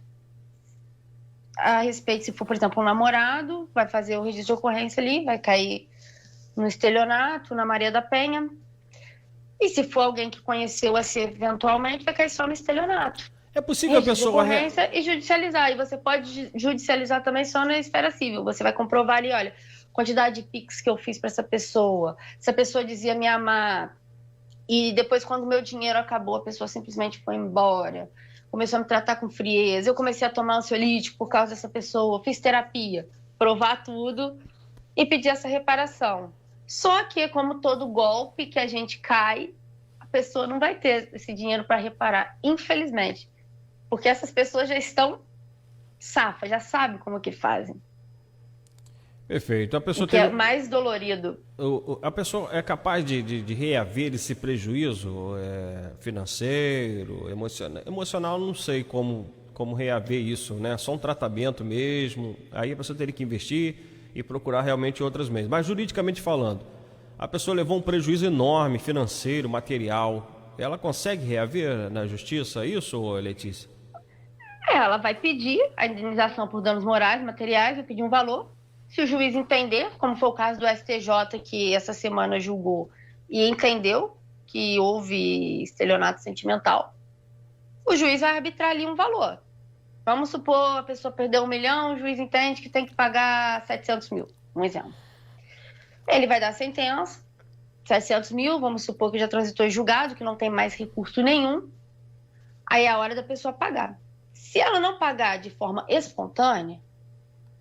a respeito. Se for, por exemplo, um namorado, vai fazer o registro de ocorrência ali, vai cair no estelionato, na Maria da Penha. E se for alguém que conheceu assim eventualmente, vai cair só no estelionato. É possível a pessoa... E judicializar. E você pode judicializar também só na esfera civil. Você vai comprovar ali, olha, quantidade de Pix que eu fiz para essa pessoa. Se a pessoa dizia me amar, e depois, quando o meu dinheiro acabou, a pessoa simplesmente foi embora. Começou a me tratar com frieza. Eu comecei a tomar ansiolítico por causa dessa pessoa. Fiz terapia. Provar tudo e pedir essa reparação. Só que, como todo golpe que a gente cai, a pessoa não vai ter esse dinheiro para reparar, infelizmente. Porque essas pessoas já estão safas, já sabem como que fazem. Perfeito. A pessoa é mais dolorido. A pessoa é capaz de reaver esse prejuízo financeiro, emocional. Emocional, não sei como reaver isso, né? Só um tratamento mesmo. Aí a pessoa teria que investir e procurar realmente outras meios. Mas juridicamente falando, a pessoa levou um prejuízo enorme, financeiro, material. ela consegue reaver na justiça isso, Letícia? Ela vai pedir a indenização por danos morais, materiais, vai pedir um valor. Se o juiz entender, como foi o caso do STJ, que essa semana julgou e entendeu que houve estelionato sentimental, o juiz vai arbitrar ali um valor. Vamos supor a pessoa perdeu 1 milhão, o juiz entende que tem que pagar 700 mil, um exemplo. Ele vai dar a sentença, 700 mil, vamos supor que já transitou em julgado, que não tem mais recurso nenhum, aí é a hora da pessoa pagar. Se ela não pagar de forma espontânea,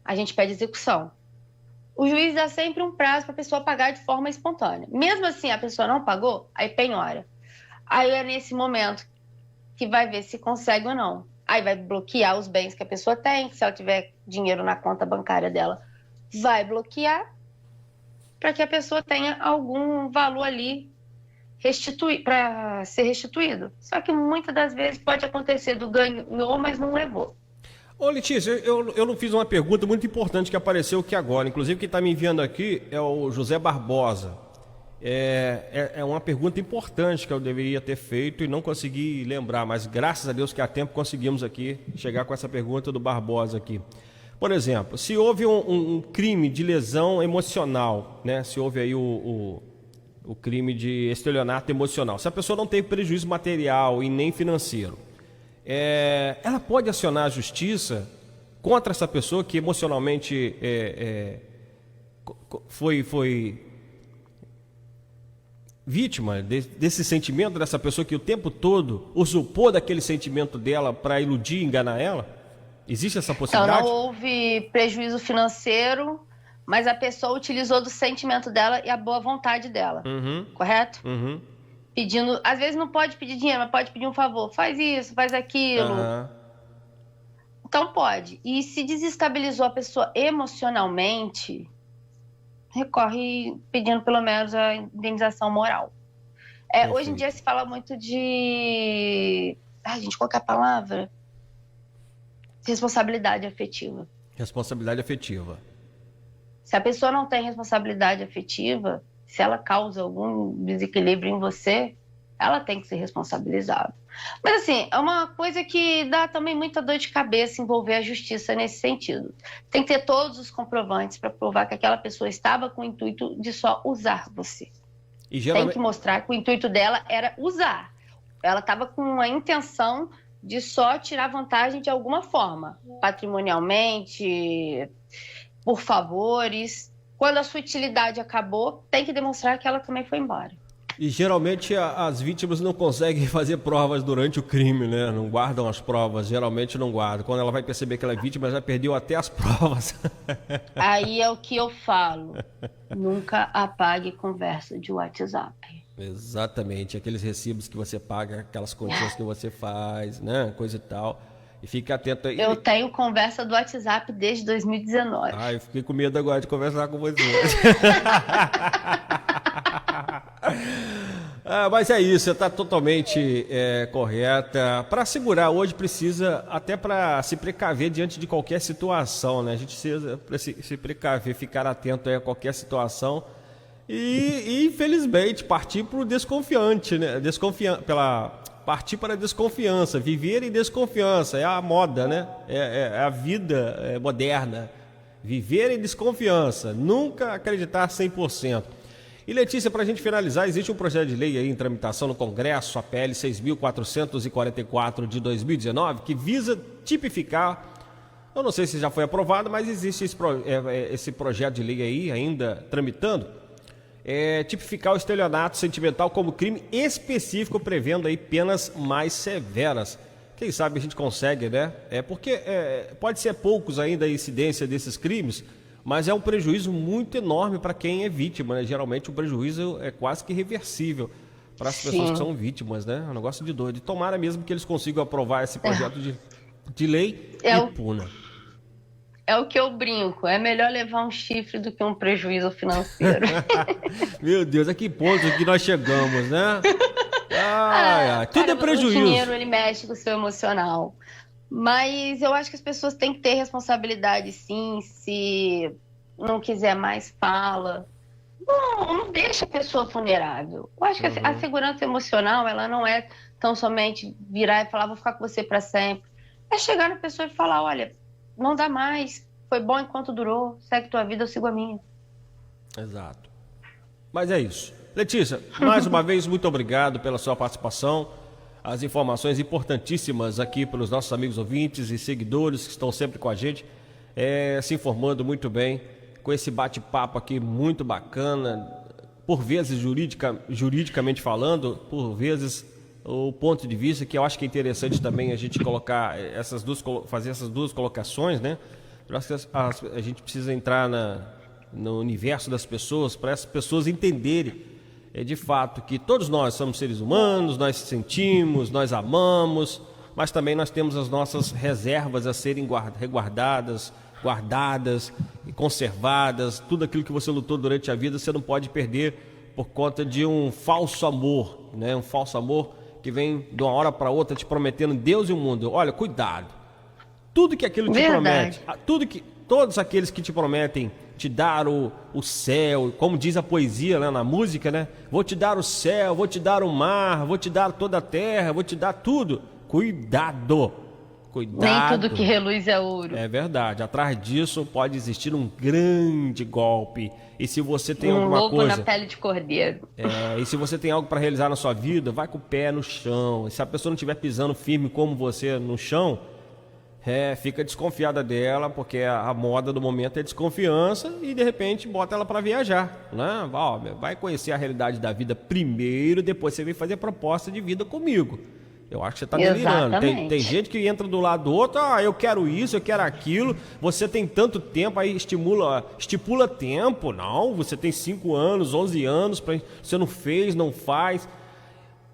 a gente pede execução. O juiz dá sempre um prazo para a pessoa pagar de forma espontânea. Mesmo assim, a pessoa não pagou, aí penhora. Aí é nesse momento que vai ver se consegue ou não. Aí vai bloquear os bens que a pessoa tem, se ela tiver dinheiro na conta bancária dela, vai bloquear para que a pessoa tenha algum valor ali para ser restituído. Só que muitas das vezes pode acontecer do ganhou, mas não levou. Ô Letícia, eu não fiz uma pergunta muito importante que apareceu aqui agora. Inclusive, quem está me enviando aqui é o José Barbosa. É uma pergunta importante que eu deveria ter feito e não consegui lembrar, mas graças a Deus que há tempo conseguimos aqui chegar com essa pergunta do Barbosa aqui. Por exemplo, se houve um crime de lesão emocional, né? Se houve aí o crime de estelionato emocional, se a pessoa não teve prejuízo material e nem financeiro, ela pode acionar a justiça contra essa pessoa que emocionalmente foi vítima desse sentimento dessa pessoa que o tempo todo usurpou daquele sentimento dela para iludir e enganar ela? Existe essa possibilidade? Então, não houve prejuízo financeiro, mas a pessoa utilizou do sentimento dela e a boa vontade dela, correto? Uhum. Pedindo, às vezes não pode pedir dinheiro, mas pode pedir um favor. Faz isso, faz aquilo. Então pode. E se desestabilizou a pessoa emocionalmente, recorre pedindo pelo menos a indenização moral. Hoje em dia se fala muito de... Ai, gente, qual que é a palavra? Responsabilidade afetiva. Responsabilidade afetiva. Se a pessoa não tem responsabilidade afetiva, se ela causa algum desequilíbrio em você, ela tem que ser responsabilizada. Mas assim, é uma coisa que dá também muita dor de cabeça envolver a justiça nesse sentido. Tem que ter todos os comprovantes para provar que aquela pessoa estava com o intuito de só usar você. E geralmente... Tem que mostrar que o intuito dela era usar. Ela estava com a intenção de só tirar vantagem de alguma forma, patrimonialmente, por favores. Quando a sua utilidade acabou, tem que demonstrar que ela também foi embora. E geralmente as vítimas não conseguem fazer provas durante o crime, né? Não guardam as provas, geralmente não guardam. Quando ela vai perceber que ela é vítima, já perdeu até as provas. Aí é o que eu falo. Nunca apague conversa de WhatsApp. Exatamente, aqueles recibos que você paga, aquelas continhas que você faz, né? Coisa e tal. E fique atento aí. Eu tenho conversa do WhatsApp desde 2019. Ah, eu fiquei com medo agora de conversar com você. Mas é isso, você está totalmente correta. Para segurar hoje precisa, até para se precaver diante de qualquer situação, né? A gente precisa se precaver, ficar atento a qualquer situação e infelizmente partir para o desconfiante, né? Partir para a desconfiança, viver em desconfiança, é a moda, né? É a vida moderna. Viver em desconfiança, nunca acreditar 100%. E Letícia, para a gente finalizar, existe um projeto de lei aí em tramitação no Congresso, a PL 6.444 de 2019, que visa tipificar, eu não sei se já foi aprovado, mas existe esse projeto de lei aí ainda tramitando, tipificar o estelionato sentimental como crime específico, prevendo aí penas mais severas. Quem sabe a gente consegue, né? Porque pode ser poucos ainda a incidência desses crimes, mas é um prejuízo muito enorme para quem é vítima, né? Geralmente o prejuízo é quase que irreversível para as pessoas que são vítimas, né? É um negócio de doido. E tomara mesmo que eles consigam aprovar esse projeto de lei e puna. É o que eu brinco, é melhor levar um chifre do que um prejuízo financeiro. Meu Deus, a que ponto que nós chegamos, né? Tudo cara, é prejuízo. O dinheiro, ele mexe com o seu emocional. Mas eu acho que as pessoas têm que ter responsabilidade, sim. Se não quiser mais, fala. Não deixa a pessoa vulnerável. Eu acho que a segurança emocional, ela não é tão somente virar e falar, vou ficar com você para sempre. É chegar na pessoa e falar, olha, não dá mais, foi bom enquanto durou, segue tua vida, eu sigo a minha. Exato. Mas é isso. Letícia, mais uma vez, muito obrigado pela sua participação. As informações importantíssimas aqui para os nossos amigos ouvintes e seguidores que estão sempre com a gente, se informando muito bem, com esse bate-papo aqui muito bacana, por vezes juridicamente falando, por vezes o ponto de vista que eu acho que é interessante também a gente colocar fazer essas duas colocações, né? Eu acho que a gente precisa entrar no universo das pessoas para essas pessoas entenderem de fato que todos nós somos seres humanos, nós sentimos, nós amamos, mas também nós temos as nossas reservas a serem guardadas e conservadas. Tudo aquilo que você lutou durante a vida você não pode perder por conta de um falso amor, né? Um falso amor que vem de uma hora para outra te prometendo Deus e o mundo. Olha, cuidado. Tudo que aquilo te promete, todos aqueles que te prometem te dar o céu, como diz a poesia, né, na música, né? Vou te dar o céu, vou te dar o mar, vou te dar toda a terra, vou te dar tudo. Cuidado. Nem tudo que reluz é ouro. É verdade. Atrás disso pode existir um grande golpe. E se você tem alguma lobo coisa... na pele de cordeiro. E se você tem algo para realizar na sua vida, vai com o pé no chão. E se a pessoa não estiver pisando firme como você no chão, fica desconfiada dela, porque a moda do momento é desconfiança e de repente bota ela para viajar, né? Vai conhecer a realidade da vida primeiro, depois você vem fazer proposta de vida comigo. Eu acho que você está delirando. Tem gente que entra do lado do outro, eu quero isso, eu quero aquilo, você tem tanto tempo, aí estipula tempo. Não, você tem 5 anos, 11 anos, você não fez, não faz.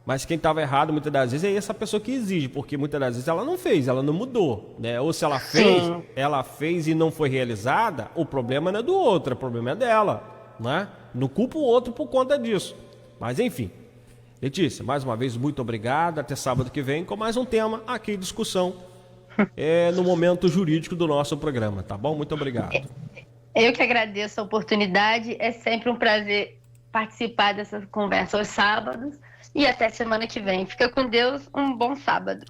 Mas quem estava errado muitas das vezes é essa pessoa que exige, porque muitas das vezes ela não fez, ela não mudou, né? Ou se ela fez e não foi realizada, o problema não é do outro, o problema é dela, né? Não culpa o outro por conta disso. Mas enfim. Letícia, mais uma vez, muito obrigado. Até sábado que vem com mais um tema aqui em discussão no momento jurídico do nosso programa, tá bom? Muito obrigado. Eu que agradeço a oportunidade. É sempre um prazer participar dessas conversas aos sábados. E até semana que vem. Fica com Deus. Um bom sábado.